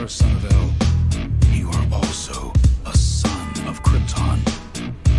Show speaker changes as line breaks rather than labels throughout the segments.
are a son of El, you are also a son of Krypton,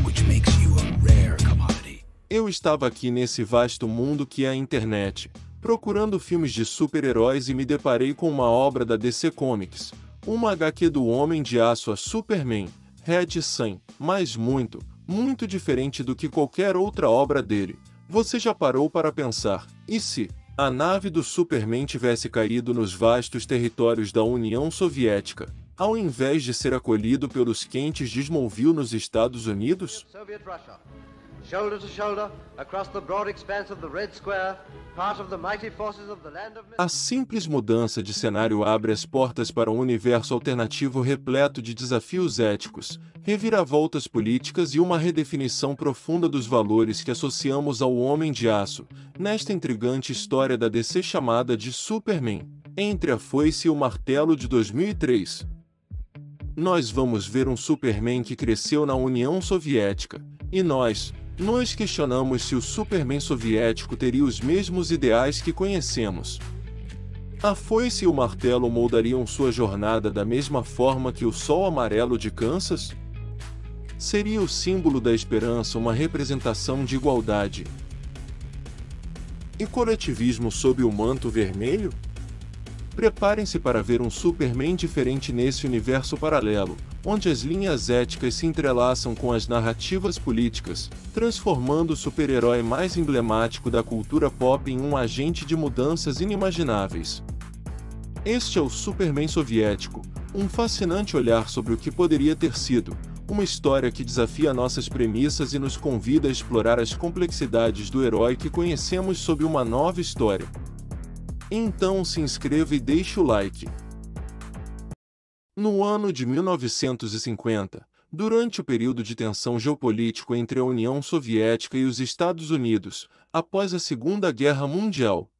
which makes you a rare commodity.
Eu estava aqui nesse vasto mundo que é a internet, procurando filmes de super-heróis e me deparei com uma obra da DC Comics, uma HQ do Homem de Aço a Superman, Red Sun, mas muito, muito diferente do que qualquer outra obra dele. Você já parou para pensar, e se a nave do Superman tivesse caído nos vastos territórios da União Soviética, ao invés de ser acolhido pelos quentes de Smallville nos Estados Unidos?
Shoulder to shoulder, across the broad expanse of the Red Square, part of the mighty forces of the land of...
A simples mudança de cenário abre as portas para um universo alternativo repleto de desafios éticos, reviravoltas políticas e uma redefinição profunda dos valores que associamos ao Homem de Aço, nesta intrigante história da DC chamada de Superman, Entre a Foice e o Martelo de 2003. Nós vamos ver um Superman que cresceu na União Soviética, e nós questionamos se o Superman soviético teria os mesmos ideais que conhecemos. A foice e o martelo moldariam sua jornada da mesma forma que o sol amarelo de Kansas? Seria o símbolo da esperança uma representação de igualdade e coletivismo sob o manto vermelho? Preparem-se para ver um Superman diferente nesse universo paralelo, onde as linhas éticas se entrelaçam com as narrativas políticas, transformando o super-herói mais emblemático da cultura pop em um agente de mudanças inimagináveis. Este é o Superman soviético, um fascinante olhar sobre o que poderia ter sido, uma história que desafia nossas premissas e nos convida a explorar as complexidades do herói que conhecemos sob uma nova história. Então se inscreva e deixe o like. No ano de 1950, durante o período de tensão geopolítico entre a União Soviética e os Estados Unidos, após a Segunda Guerra Mundial,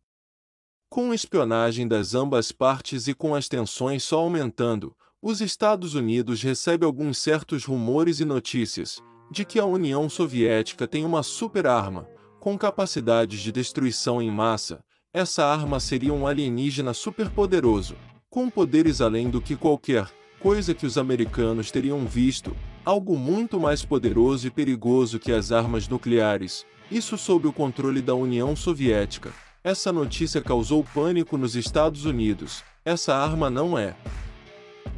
com espionagem das ambas partes e com as tensões só aumentando, os Estados Unidos recebem alguns certos rumores e notícias de que a União Soviética tem uma super-arma, com capacidades de destruição em massa. Essa arma seria um alienígena superpoderoso, com poderes além do que qualquer coisa que os americanos teriam visto, algo muito mais poderoso e perigoso que as armas nucleares, isso sob o controle da União Soviética. Essa notícia causou pânico nos Estados Unidos. Essa arma não é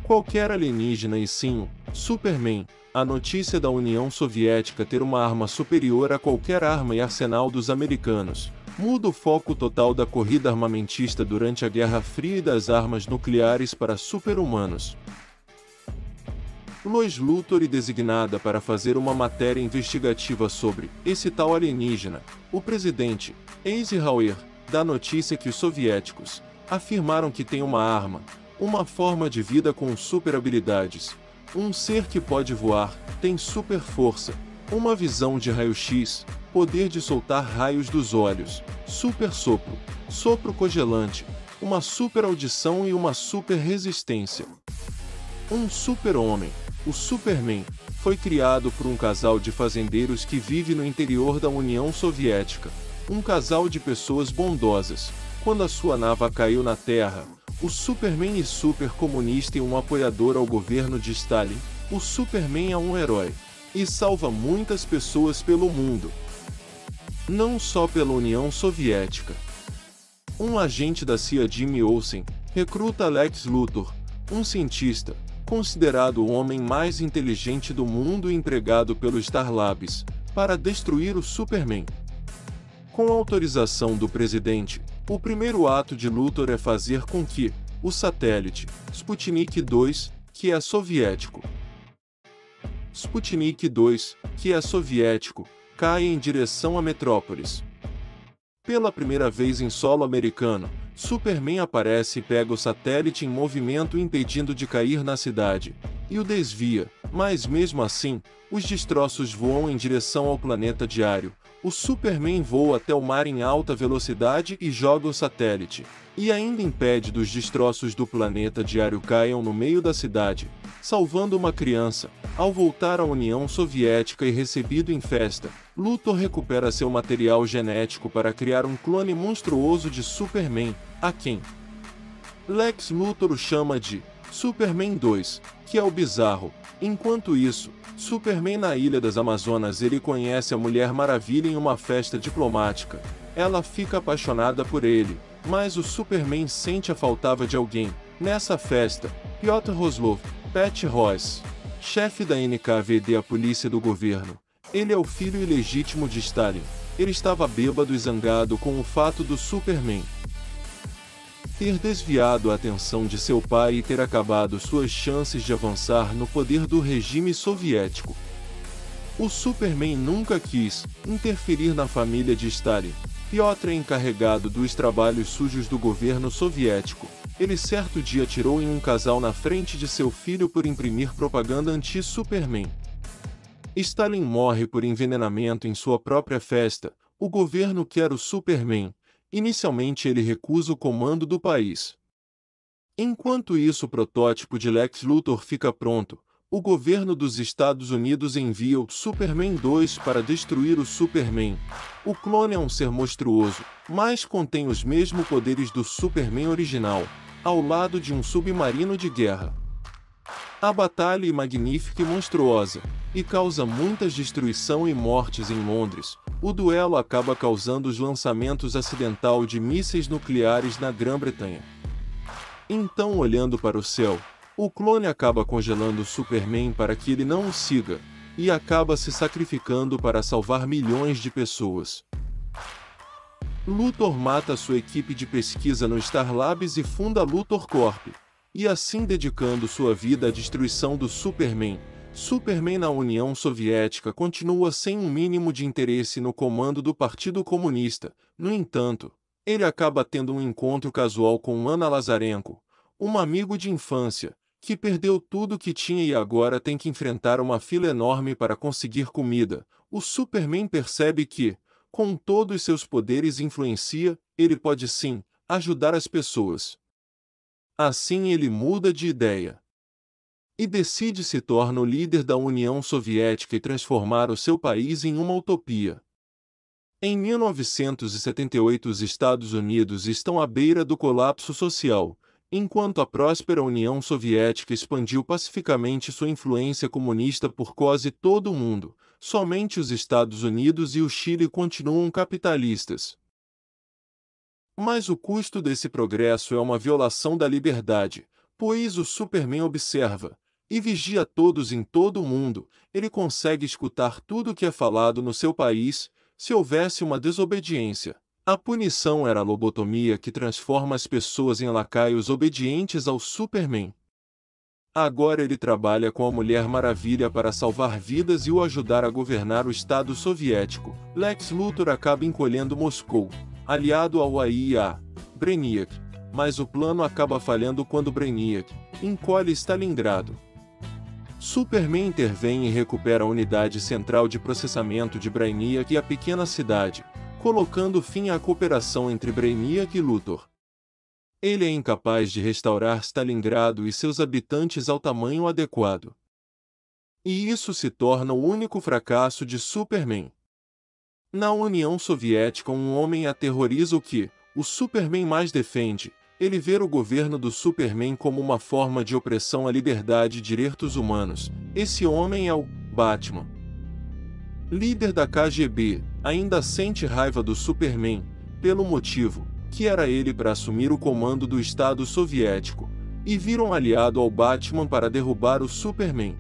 qualquer alienígena e sim Superman. A notícia da União Soviética ter uma arma superior a qualquer arma e arsenal dos americanos muda o foco total da corrida armamentista durante a Guerra Fria e das armas nucleares para super-humanos. Lois Luthor é designada para fazer uma matéria investigativa sobre esse tal alienígena. O presidente Eisenhower dá notícia que os soviéticos afirmaram que tem uma arma, uma forma de vida com super habilidades, um ser que pode voar, tem super força, uma visão de raio-x, poder de soltar raios dos olhos, super sopro, sopro congelante, uma super audição e uma super resistência. Um super-homem, o Superman, foi criado por um casal de fazendeiros que vive no interior da União Soviética, um casal de pessoas bondosas. Quando a sua nave caiu na Terra, o Superman é super comunista e um apoiador ao governo de Stalin, o Superman é um herói e salva muitas pessoas pelo mundo, não só pela União Soviética. Um agente da CIA, Jimmy Olsen, recruta Lex Luthor, um cientista, considerado o homem mais inteligente do mundo e empregado pelo Star Labs, para destruir o Superman. Com autorização do presidente, o primeiro ato de Luthor é fazer com que o satélite Sputnik 2, que é soviético, caia em direção a Metrópolis. Pela primeira vez em solo americano, Superman aparece e pega o satélite em movimento impedindo de cair na cidade, e o desvia, mas mesmo assim, os destroços voam em direção ao planeta diário. O Superman voa até o mar em alta velocidade e joga o satélite, e ainda impede dos destroços do planeta diário caiam no meio da cidade, salvando uma criança. Ao voltar à União Soviética e recebido em festa, Luthor recupera seu material genético para criar um clone monstruoso de Superman, a quem Lex Luthor o chama de Superman 2, que é o bizarro. Enquanto isso, Superman na Ilha das Amazonas ele conhece a Mulher Maravilha em uma festa diplomática. Ela fica apaixonada por ele, mas o Superman sente a falta de alguém. Nessa festa, Piotr Roslov, Pat Ross, chefe da NKVD, a polícia do governo. Ele é o filho ilegítimo de Stalin. Ele estava bêbado e zangado com o fato do Superman ter desviado a atenção de seu pai e ter acabado suas chances de avançar no poder do regime soviético. O Superman nunca quis interferir na família de Stalin. Piotr é encarregado dos trabalhos sujos do governo soviético. Ele certo dia atirou em um casal na frente de seu filho por imprimir propaganda anti-Superman. Stalin morre por envenenamento em sua própria festa. O governo quer o Superman. Inicialmente ele recusa o comando do país. Enquanto isso, o protótipo de Lex Luthor fica pronto. O governo dos Estados Unidos envia o Superman 2 para destruir o Superman. O clone é um ser monstruoso, mas contém os mesmos poderes do Superman original, ao lado de um submarino de guerra. A batalha é magnífica e monstruosa, e causa muitas destruição e mortes em Londres. O duelo acaba causando os lançamentos acidental de mísseis nucleares na Grã-Bretanha. Então, olhando para o céu, o clone acaba congelando o Superman para que ele não o siga, e acaba se sacrificando para salvar milhões de pessoas. Luthor mata sua equipe de pesquisa no Star Labs e funda a Luthor Corp, e assim dedicando sua vida à destruição do Superman. Superman na União Soviética continua sem um mínimo de interesse no comando do Partido Comunista. No entanto, ele acaba tendo um encontro casual com Anna Lazarenko, um amigo de infância, que perdeu tudo que tinha e agora tem que enfrentar uma fila enorme para conseguir comida. O Superman percebe que, com todos seus poderes e influência, ele pode sim ajudar as pessoas. Assim ele muda de ideia e decide se tornar o líder da União Soviética e transformar o seu país em uma utopia. Em 1978, os Estados Unidos estão à beira do colapso social, enquanto a próspera União Soviética expandiu pacificamente sua influência comunista por quase todo o mundo. Somente os Estados Unidos e o Chile continuam capitalistas. Mas o custo desse progresso é uma violação da liberdade, pois o Superman observa e vigia todos em todo o mundo. Ele consegue escutar tudo o que é falado no seu país. Se houvesse uma desobediência, a punição era a lobotomia, que transforma as pessoas em lacaios obedientes ao Superman. Agora ele trabalha com a Mulher Maravilha para salvar vidas e o ajudar a governar o Estado soviético. Lex Luthor acaba encolhendo Moscou, aliado ao AI e a Brainiac, mas o plano acaba falhando quando Brainiac encolhe Stalingrado. Superman intervém e recupera a unidade central de processamento de Brainiac e a pequena cidade, colocando fim à cooperação entre Brainiac e Luthor. Ele é incapaz de restaurar Stalingrado e seus habitantes ao tamanho adequado. E isso se torna o único fracasso de Superman. Na União Soviética, um homem aterroriza o que o Superman mais defende. Ele vê o governo do Superman como uma forma de opressão à liberdade e direitos humanos. Esse homem é o Batman. Líder da KGB, ainda sente raiva do Superman, pelo motivo que era ele para assumir o comando do Estado soviético, e vira um aliado ao Batman para derrubar o Superman.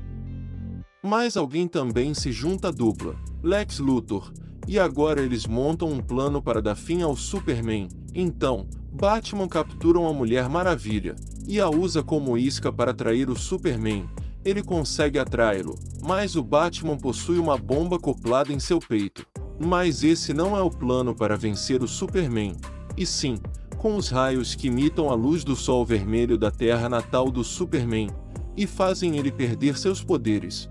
Mas alguém também se junta à dupla, Lex Luthor, e agora eles montam um plano para dar fim ao Superman. Então, Batman captura a Mulher Maravilha, e a usa como isca para atrair o Superman. Ele consegue atraí-lo, mas o Batman possui uma bomba acoplada em seu peito. Mas esse não é o plano para vencer o Superman, e sim, com os raios que imitam a luz do sol vermelho da Terra natal do Superman, e fazem ele perder seus poderes.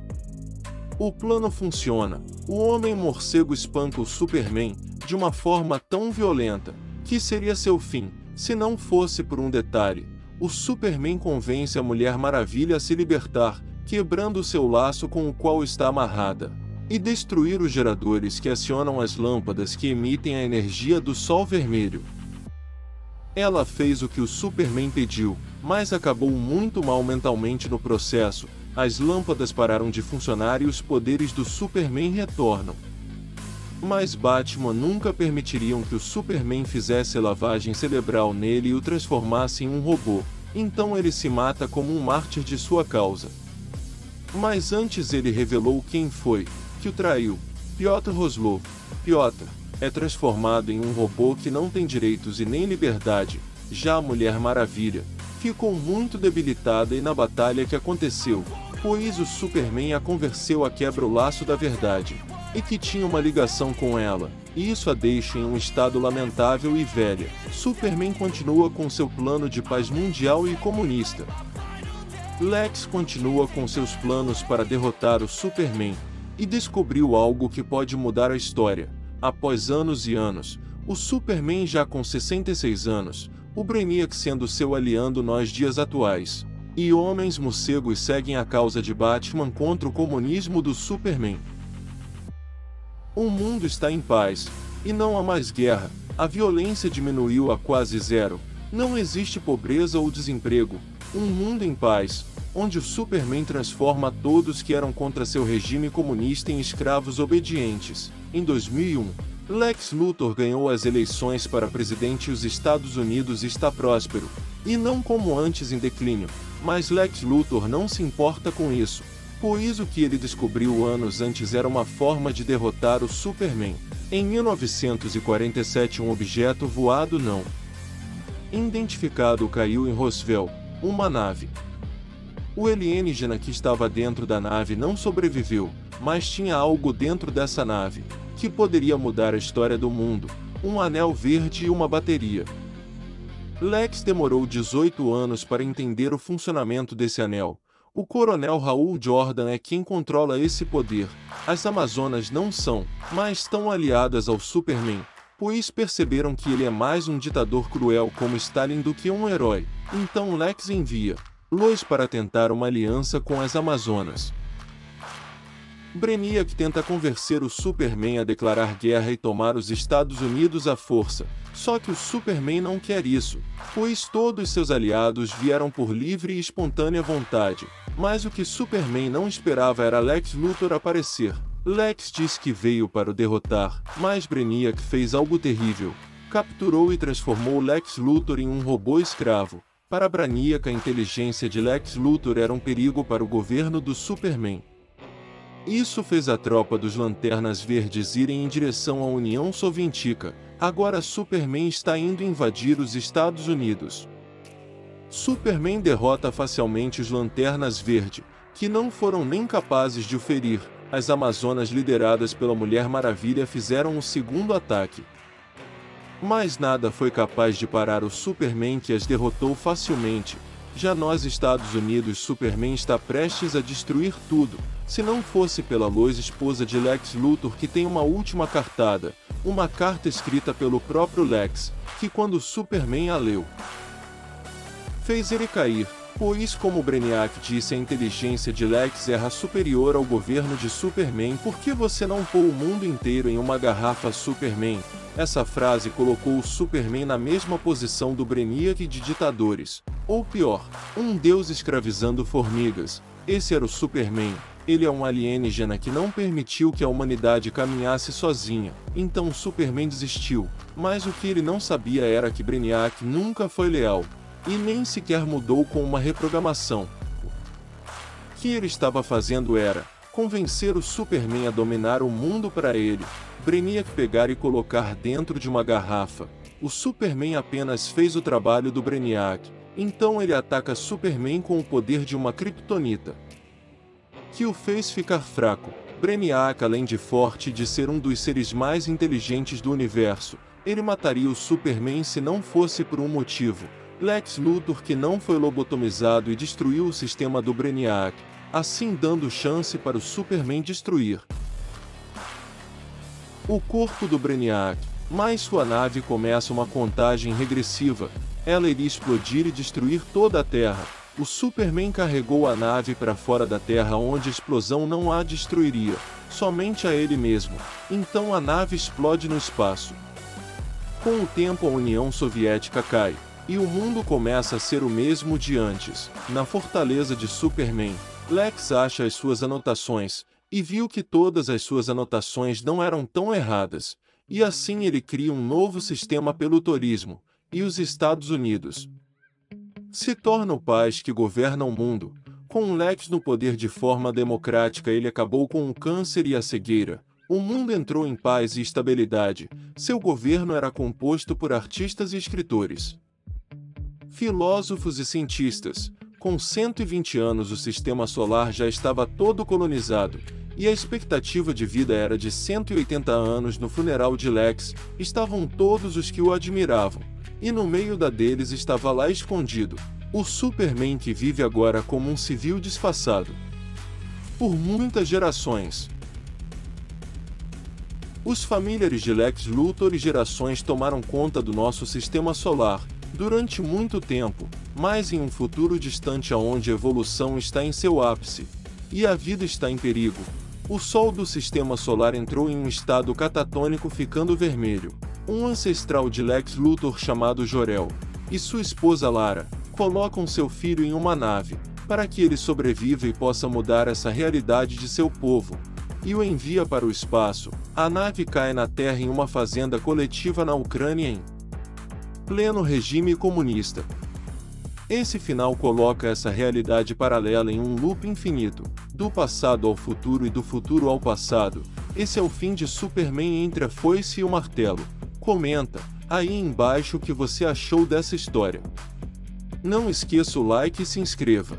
O plano funciona. O Homem-Morcego espanca o Superman de uma forma tão violenta que seria seu fim, se não fosse por um detalhe. O Superman convence a Mulher Maravilha a se libertar, quebrando seu laço com o qual está amarrada, e destruir os geradores que acionam as lâmpadas que emitem a energia do sol vermelho. Ela fez o que o Superman pediu, mas acabou muito mal mentalmente no processo. As lâmpadas pararam de funcionar e os poderes do Superman retornam. Mas Batman nunca permitiriam que o Superman fizesse lavagem cerebral nele e o transformasse em um robô. Então ele se mata como um mártir de sua causa. Mas antes ele revelou quem foi que o traiu. Piotr Kozlov. Piotr é transformado em um robô que não tem direitos e nem liberdade. Já a Mulher Maravilha ficou muito debilitada e na batalha que aconteceu, pois o Superman a convenceu a quebrar o laço da verdade, e que tinha uma ligação com ela, e isso a deixa em um estado lamentável e velha. Superman continua com seu plano de paz mundial e comunista. Lex continua com seus planos para derrotar o Superman, e descobriu algo que pode mudar a história. Após anos e anos, o Superman já com 66 anos, o Brainiac sendo seu aliado nos dias atuais, e homens morcegos seguem a causa de Batman contra o comunismo do Superman. O mundo está em paz, e não há mais guerra, a violência diminuiu a quase zero, não existe pobreza ou desemprego, um mundo em paz, onde o Superman transforma todos que eram contra seu regime comunista em escravos obedientes. Em 2001, Lex Luthor ganhou as eleições para presidente e os Estados Unidos está próspero, e não como antes em declínio, mas Lex Luthor não se importa com isso, pois o que ele descobriu anos antes era uma forma de derrotar o Superman. Em 1947 um objeto voado não identificado caiu em Roswell, uma nave. O alienígena que estava dentro da nave não sobreviveu, mas tinha algo dentro dessa nave, que poderia mudar a história do mundo, um anel verde e uma bateria. Lex demorou 18 anos para entender o funcionamento desse anel. O coronel Raul Jordan é quem controla esse poder. As Amazonas não são, mas estão aliadas ao Superman, pois perceberam que ele é mais um ditador cruel como Stalin do que um herói. Então Lex envia Lois para tentar uma aliança com as Amazonas. Brainiac tenta convencer o Superman a declarar guerra e tomar os Estados Unidos à força, só que o Superman não quer isso, pois todos seus aliados vieram por livre e espontânea vontade, mas o que Superman não esperava era Lex Luthor aparecer. Lex diz que veio para o derrotar, mas Brainiac fez algo terrível, capturou e transformou Lex Luthor em um robô escravo. Para Brainiac, a inteligência de Lex Luthor era um perigo para o governo do Superman. Isso fez a tropa dos Lanternas Verdes irem em direção à União Soviética. Agora Superman está indo invadir os Estados Unidos. Superman derrota facilmente os Lanternas Verdes, que não foram nem capazes de o ferir. As Amazonas lideradas pela Mulher Maravilha fizeram o segundo ataque. Mas nada foi capaz de parar o Superman, que as derrotou facilmente. Já nos Estados Unidos, Superman está prestes a destruir tudo, se não fosse pela Lois, esposa de Lex Luthor, que tem uma última cartada, uma carta escrita pelo próprio Lex, que quando Superman a leu, fez ele cair, pois como Brainiac disse, a inteligência de Lex era superior ao governo de Superman. Por que você não pôs o mundo inteiro em uma garrafa, Superman? Essa frase colocou o Superman na mesma posição do Brainiac de ditadores, ou pior, um deus escravizando formigas. Esse era o Superman. Ele é um alienígena que não permitiu que a humanidade caminhasse sozinha, então Superman desistiu, mas o que ele não sabia era que Brainiac nunca foi leal, e nem sequer mudou com uma reprogramação. O que ele estava fazendo era convencer o Superman a dominar o mundo para ele. Brainiac pegar e colocar dentro de uma garrafa. O Superman apenas fez o trabalho do Brainiac, então ele ataca Superman com o poder de uma kryptonita, que o fez ficar fraco. Brainiac, além de forte e de ser um dos seres mais inteligentes do universo, ele mataria o Superman se não fosse por um motivo. Lex Luthor, que não foi lobotomizado e destruiu o sistema do Brainiac, assim dando chance para o Superman destruir o corpo do Brainiac, mas sua nave começa uma contagem regressiva. Ela iria explodir e destruir toda a Terra. O Superman carregou a nave para fora da Terra, onde a explosão não a destruiria, somente a ele mesmo. Então a nave explode no espaço. Com o tempo a União Soviética cai, e o mundo começa a ser o mesmo de antes. Na fortaleza de Superman, Lex acha as suas anotações, e viu que todas as suas anotações não eram tão erradas, e assim ele cria um novo sistema pelo turismo, e os Estados Unidos se torna o país que governa o mundo. Com o Lex no poder de forma democrática, ele acabou com o câncer e a cegueira. O mundo entrou em paz e estabilidade. Seu governo era composto por artistas e escritores, filósofos e cientistas. Com 120 anos o sistema solar já estava todo colonizado, e a expectativa de vida era de 180 anos. No funeral de Lex, estavam todos os que o admiravam, e no meio deles estava lá escondido o Superman, que vive agora como um civil disfarçado por muitas gerações. Os familiares de Lex Luthor e gerações tomaram conta do nosso sistema solar durante muito tempo, mas em um futuro distante onde a evolução está em seu ápice e a vida está em perigo, o Sol do sistema solar entrou em um estado catatônico, ficando vermelho. Um ancestral de Lex Luthor chamado Jor-El e sua esposa Lara colocam seu filho em uma nave para que ele sobreviva e possa mudar essa realidade de seu povo, e o envia para o espaço. A nave cai na Terra em uma fazenda coletiva na Ucrânia em pleno regime comunista. Esse final coloca essa realidade paralela em um loop infinito, do passado ao futuro e do futuro ao passado. Esse é o fim de Superman entre a foice e o martelo. Comenta aí embaixo o que você achou dessa história. Não esqueça o like e se inscreva.